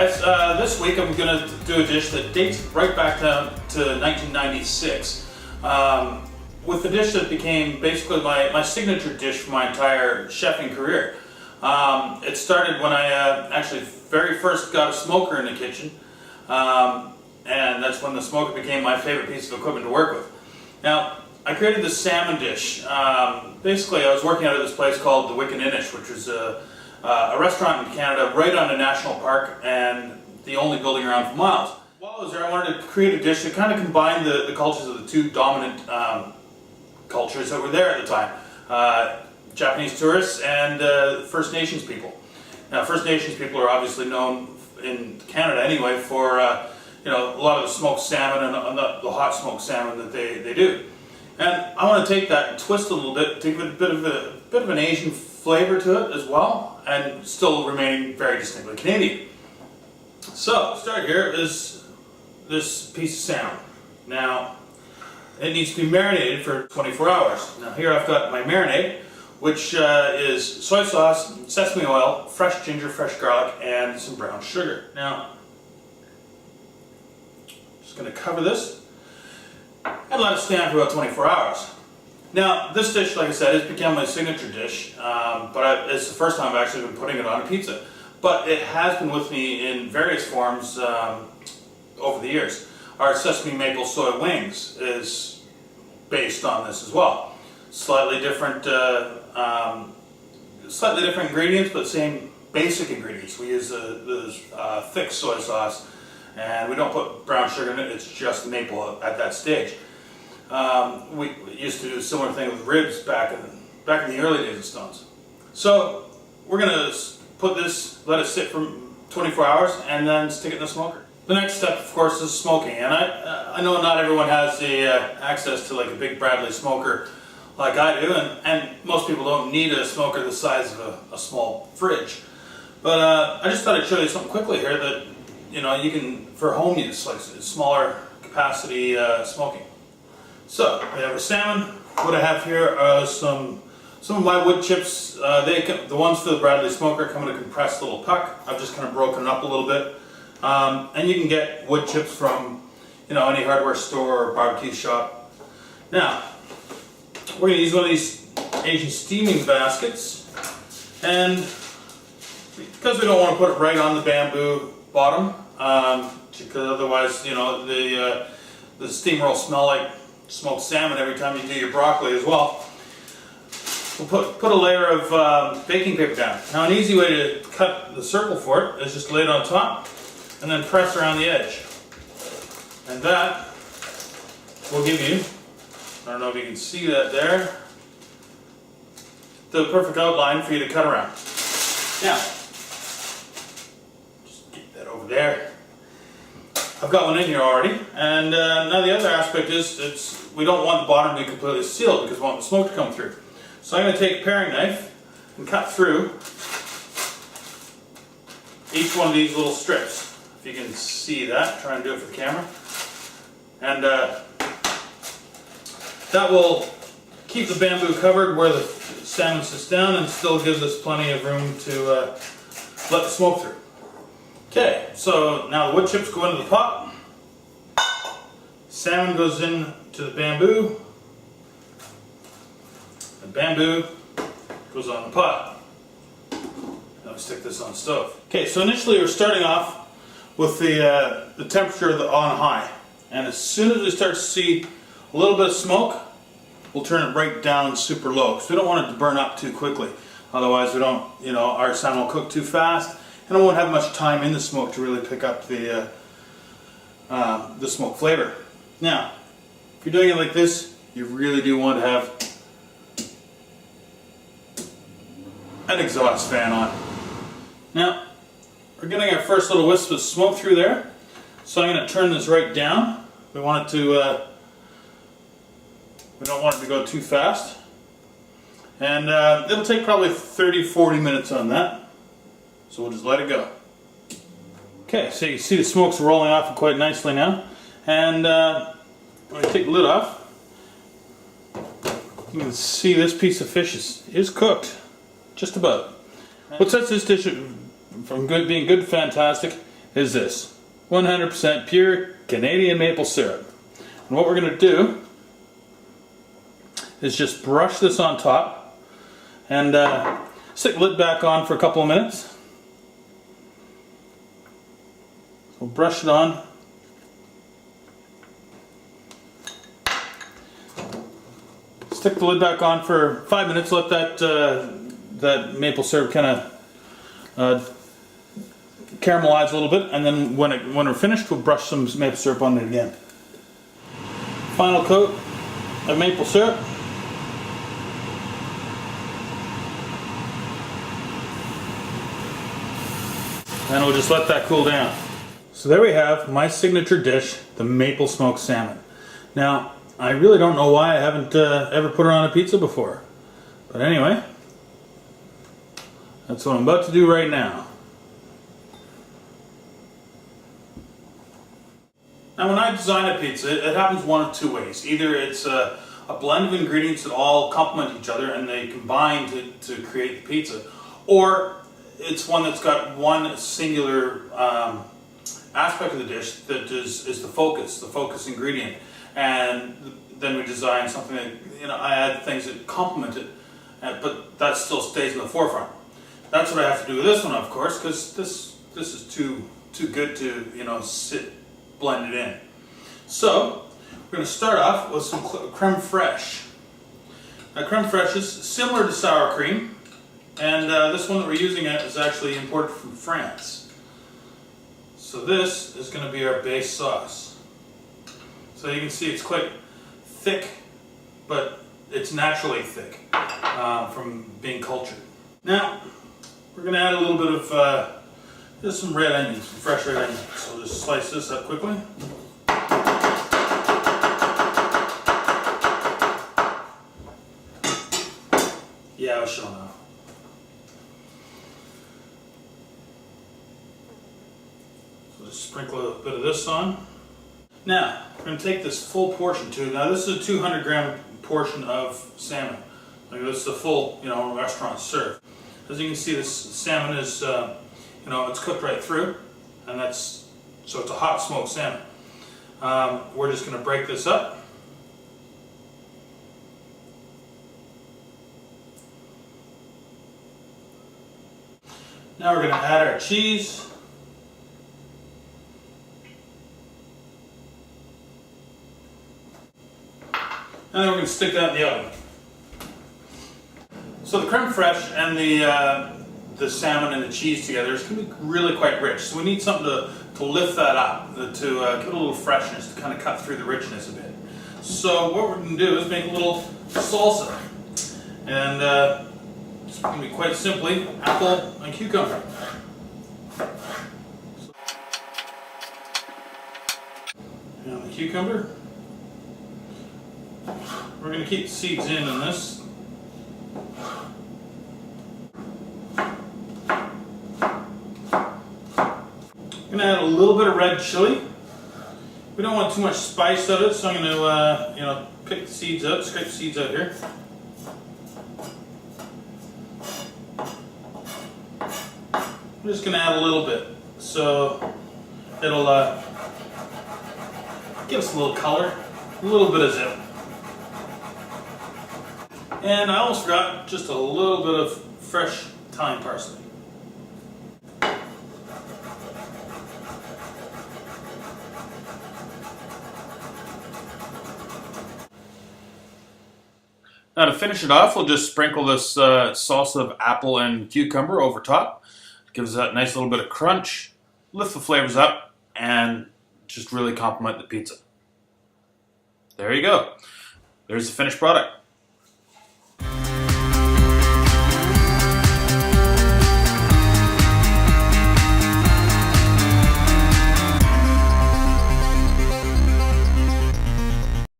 guys, this week I'm going to do a dish that dates right back to 1996 with a dish that became basically my signature dish for my entire chefing career. It started when I actually very first got a smoker in the kitchen, and that's when the smoker became my favorite piece of equipment to work with. Now, I created this salmon dish. Basically, I was working out of this place called the Wicked Inish, which was a restaurant in Canada right on a national park and the only building around for miles. While I was there, I wanted to create a dish that kind of combined the cultures of the two dominant cultures that were there at the time. Japanese tourists and First Nations people. Now, First Nations people are obviously known in Canada anyway for a lot of the smoked salmon and the hot smoked salmon that they do. And I want to take that and twist a little bit, take a bit of an Asian flavor to it as well, and still remain very distinctly Canadian. So, start here is this piece of salmon. Now, it needs to be marinated for 24 hours. Now here I've got my marinade, which is soy sauce, sesame oil, fresh ginger, fresh garlic, and some brown sugar. Now, just going to cover this and let it stand for about 24 hours. Now, this dish, like I said, has become my signature dish, but it's the first time I've actually been putting it on a pizza. But it has been with me in various forms over the years. Our sesame maple soy wings is based on this as well. Slightly different ingredients, but same basic ingredients. We use the thick soy sauce, and we don't put brown sugar in it. It's just maple at that stage. We used to do a similar thing with ribs back in the early days of Stones. So we're going to put this, let it sit for 24 hours, and then stick it in the smoker. The next step, of course, is smoking. And I know not everyone has the access to like a big Bradley smoker like I do, and most people don't need a smoker the size of a small fridge. But I just thought I'd show you something quickly here that you can, for home use, like smaller capacity smoking. So we have our salmon. What I have here are some of my wood chips. The ones for the Bradley smoker come in a compressed little puck. I've just kind of broken it up a little bit. And you can get wood chips from any hardware store or barbecue shop. Now, we're going to use one of these Asian steaming baskets, and because we don't want to put it right on the bamboo bottom, because otherwise the steamer will smell like smoked salmon every time you do your broccoli as well. We'll put a layer of baking paper down. Now, an easy way to cut the circle for it is just lay it on top and then press around the edge. And that will give you, I don't know if you can see that there, the perfect outline for you to cut around. Now, just get that over there. I've got one in here already, and now the other aspect is we don't want the bottom to be completely sealed because we want the smoke to come through. So I'm going to take a paring knife and cut through each one of these little strips. If you can see that, try and do it for the camera. And that will keep the bamboo covered where the salmon sits down and still gives us plenty of room to let the smoke through. Okay, so now the wood chips go into the pot. Salmon goes into the bamboo. The bamboo goes on the pot. Now we stick this on the stove. Okay, so initially we're starting off with the temperature on high, and as soon as we start to see a little bit of smoke, we'll turn it right down super low because we don't want it to burn up too quickly. Otherwise, we don't, our salmon will cook too fast, and it won't have much time in the smoke to really pick up the smoke flavor. Now, if you're doing it like this, you really do want to have an exhaust fan on. Now, we're getting our first little wisp of smoke through there, so I'm going to turn this right down. We want it to, we don't want it to go too fast, and it'll take probably 30-40 minutes on that, so we'll just let it go. Okay, so you can see the smoke's rolling off quite nicely now, and when I take the lid off, you can see this piece of fish is cooked, just about. What sets this dish from being good, fantastic, is this 100% pure Canadian maple syrup. And what we're going to do is just brush this on top and stick the lid back on for a couple of minutes. So we'll brush it on. Stick the lid back on for 5 minutes. Let that maple syrup kind of caramelize a little bit, and then when we're finished, we'll brush some maple syrup on it again. Final coat of maple syrup. And we'll just let that cool down. So there we have my signature dish, the maple smoked salmon. Now, I really don't know why I haven't ever put it on a pizza before. But anyway, that's what I'm about to do right now. Now when I design a pizza, it happens one of two ways. Either it's a blend of ingredients that all complement each other and they combine to create the pizza, or it's one that's got one singular aspect of the dish that is the focus ingredient. And then we design something that, I add things that complement it, but that still stays in the forefront. That's what I have to do with this one, of course, because this is too good to, sit blended in. So we're going to start off with some creme fraiche. Now creme fraiche is similar to sour cream, and this one that we're using is actually imported from France. So this is going to be our base sauce. So you can see it's quite thick, but it's naturally thick from being cultured. Now we're going to add a little bit of just some red onions, some fresh red onions. So just slice this up quickly. Yeah, I'll show now. So just sprinkle a bit of this on. Now, we're going to take this full portion too. Now this is a 200 gram portion of salmon. Like this is the full, restaurant serve. As you can see, this salmon is, it's cooked right through, and so it's a hot smoked salmon. We're just going to break this up. Now we're going to add our cheese. And then we're going to stick that in the oven. So the creme fraiche and the salmon and the cheese together is going to be really quite rich. So we need something to lift that up, to give it a little freshness, to kind of cut through the richness a bit. So what we're going to do is make a little salsa. And it's going to be quite simply apple and cucumber. And the cucumber. We're going to keep the seeds in this. I'm going to add a little bit of red chili. We don't want too much spice of it, so I'm going to, pick the seeds out, scrape the seeds out here. I'm just going to add a little bit, so it'll give us a little color, a little bit of zip. And I almost forgot just a little bit of fresh thyme parsley. Now to finish it off, we'll just sprinkle this salsa of apple and cucumber over top. It gives that nice little bit of crunch, lift the flavors up, and just really complement the pizza. There you go. There's the finished product.